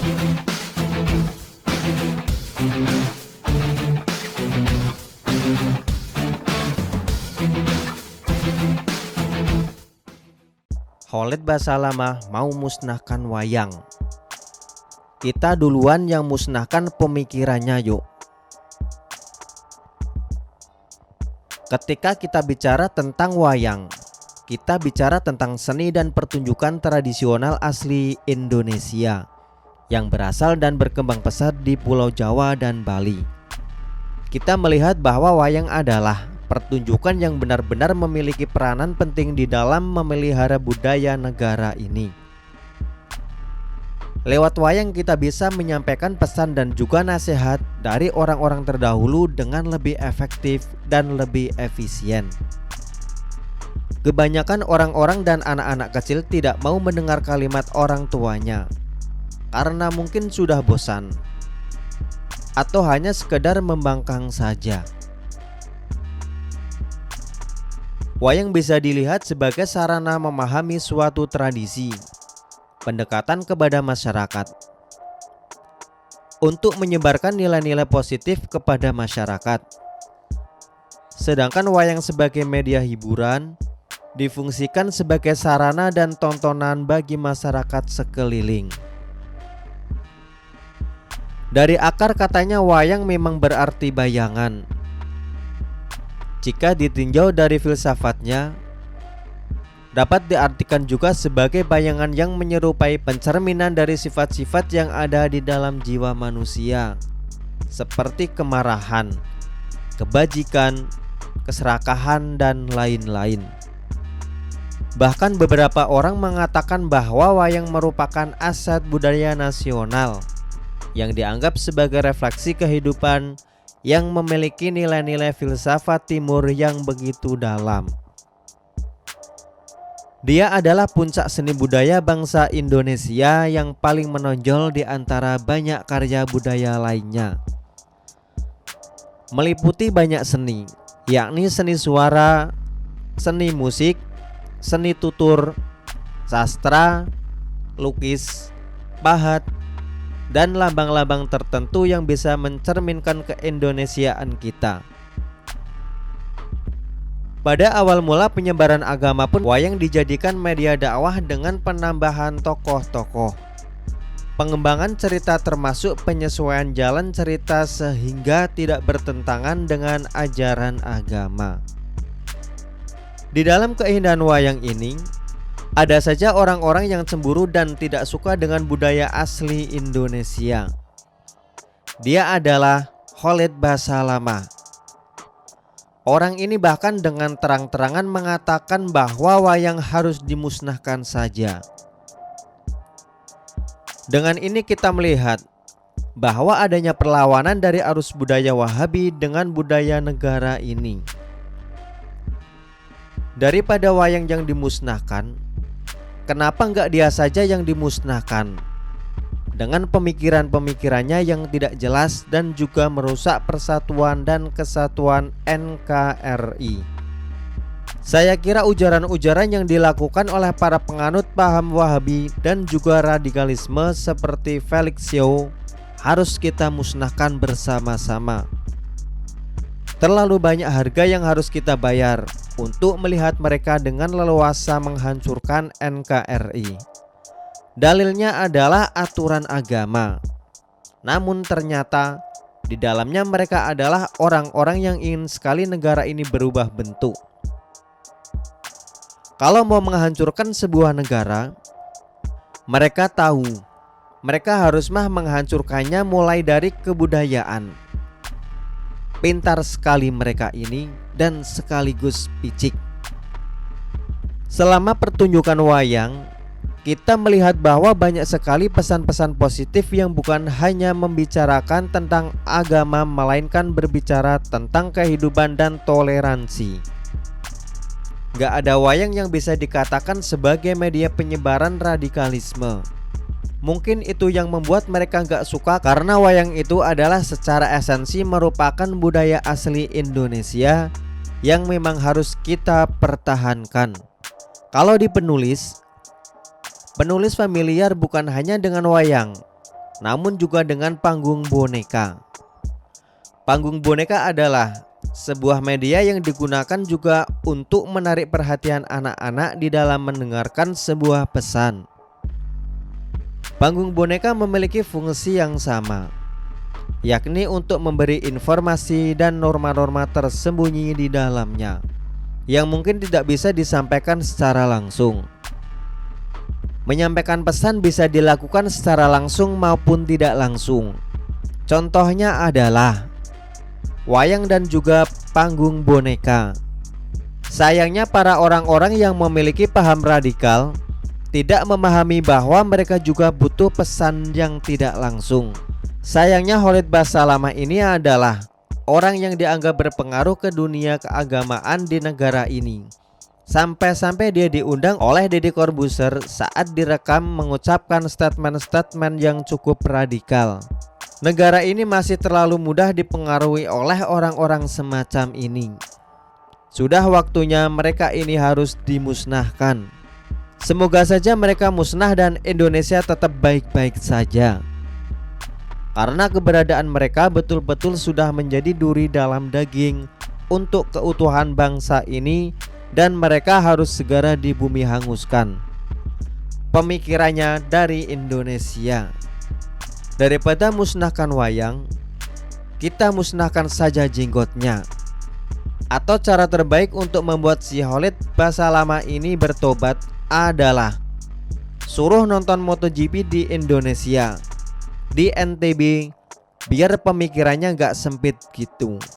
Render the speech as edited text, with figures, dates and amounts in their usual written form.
Khalid Basalamah mau musnahkan wayang. Kita duluan yang musnahkan pemikirannya yuk. Ketika kita bicara tentang wayang, kita bicara tentang seni dan pertunjukan tradisional asli Indonesia yang berasal dan berkembang pesat di Pulau Jawa dan Bali. Kita melihat bahwa wayang adalah pertunjukan yang benar-benar memiliki peranan penting di dalam memelihara budaya negara ini. Lewat wayang kita bisa menyampaikan pesan dan juga nasihat dari orang-orang terdahulu dengan lebih efektif dan lebih efisien. Kebanyakan orang-orang dan anak-anak kecil tidak mau mendengar kalimat orang tuanya karena mungkin sudah bosan atau hanya sekedar membangkang saja. Wayang bisa dilihat sebagai sarana memahami suatu tradisi, pendekatan kepada masyarakat, untuk menyebarkan nilai-nilai positif kepada masyarakat. Sedangkan wayang sebagai media hiburan difungsikan sebagai sarana dan tontonan bagi masyarakat sekeliling. Dari akar katanya wayang memang berarti bayangan. Jika ditinjau dari filsafatnya, dapat diartikan juga sebagai bayangan yang menyerupai pencerminan dari sifat-sifat yang ada di dalam jiwa manusia, seperti kemarahan, kebajikan, keserakahan, dan lain-lain. Bahkan beberapa orang mengatakan bahwa wayang merupakan aset budaya nasional yang dianggap sebagai refleksi kehidupan yang memiliki nilai-nilai filsafat timur yang begitu dalam. Dia adalah puncak seni budaya bangsa Indonesia yang paling menonjol di antara banyak karya budaya lainnya. Meliputi banyak seni, yakni seni suara, seni musik, seni tutur, sastra, lukis, pahat, dan lambang-lambang tertentu yang bisa mencerminkan keindonesiaan kita. Pada awal mula penyebaran agama pun wayang dijadikan media dakwah dengan penambahan tokoh-tokoh, pengembangan cerita termasuk penyesuaian jalan cerita sehingga tidak bertentangan dengan ajaran agama. Di dalam keindahan wayang ini, ada saja orang-orang yang cemburu dan tidak suka dengan budaya asli Indonesia. Dia adalah Khalid Basalamah. Orang ini bahkan dengan terang-terangan mengatakan bahwa wayang harus dimusnahkan saja. Dengan ini kita melihat bahwa adanya perlawanan dari arus budaya Wahabi dengan budaya negara ini. Daripada wayang yang dimusnahkan, kenapa enggak dia saja yang dimusnahkan? Dengan pemikiran-pemikirannya yang tidak jelas dan juga merusak persatuan dan kesatuan NKRI. Saya kira ujaran-ujaran yang dilakukan oleh para penganut paham Wahabi dan juga radikalisme seperti Felix Xiao harus kita musnahkan bersama-sama. Terlalu banyak harga yang harus kita bayar untuk melihat mereka dengan leluasa menghancurkan NKRI. Dalilnya adalah aturan agama. Namun ternyata di dalamnya mereka adalah orang-orang yang ingin sekali negara ini berubah bentuk. Kalau mau menghancurkan sebuah negara, mereka tahu mereka harus menghancurkannya mulai dari kebudayaan. Pintar sekali mereka ini dan sekaligus picik. Selama pertunjukan wayang, kita melihat bahwa banyak sekali pesan-pesan positif yang bukan hanya membicarakan tentang agama, melainkan berbicara tentang kehidupan dan toleransi. Gak ada wayang yang bisa dikatakan sebagai media penyebaran radikalisme. Mungkin itu yang membuat mereka gak suka, karena wayang itu adalah secara esensi merupakan budaya asli Indonesia yang memang harus kita pertahankan. Kalau di penulis familiar bukan hanya dengan wayang, namun juga dengan panggung boneka. Panggung boneka adalah sebuah media yang digunakan juga untuk menarik perhatian anak-anak di dalam mendengarkan sebuah pesan. Panggung boneka memiliki fungsi yang sama, yakni untuk memberi informasi dan norma-norma tersembunyi di dalamnya yang mungkin tidak bisa disampaikan secara langsung. Menyampaikan pesan bisa dilakukan secara langsung maupun tidak langsung. Contohnya adalah wayang dan juga panggung boneka. Sayangnya para orang-orang yang memiliki paham radikal tidak memahami bahwa mereka juga butuh pesan yang tidak langsung. Sayangnya Khalid Basalamah ini adalah orang yang dianggap berpengaruh ke dunia keagamaan di negara ini. Sampai-sampai dia diundang oleh Deddy Corbuzier saat direkam mengucapkan statement-statement yang cukup radikal. Negara ini masih terlalu mudah dipengaruhi oleh orang-orang semacam ini. Sudah waktunya mereka ini harus dimusnahkan. Semoga saja mereka musnah dan Indonesia tetap baik-baik saja. Karena keberadaan mereka betul-betul sudah menjadi duri dalam daging untuk keutuhan bangsa ini, dan mereka harus segera di bumi hanguskan. Pemikirannya dari Indonesia. Daripada musnahkan wayang, kita musnahkan saja jenggotnya. Atau cara terbaik untuk membuat si Khalid Basalamah ini bertobat adalah suruh nonton MotoGP di Indonesia, di NTB, biar pemikirannya gak sempit gitu.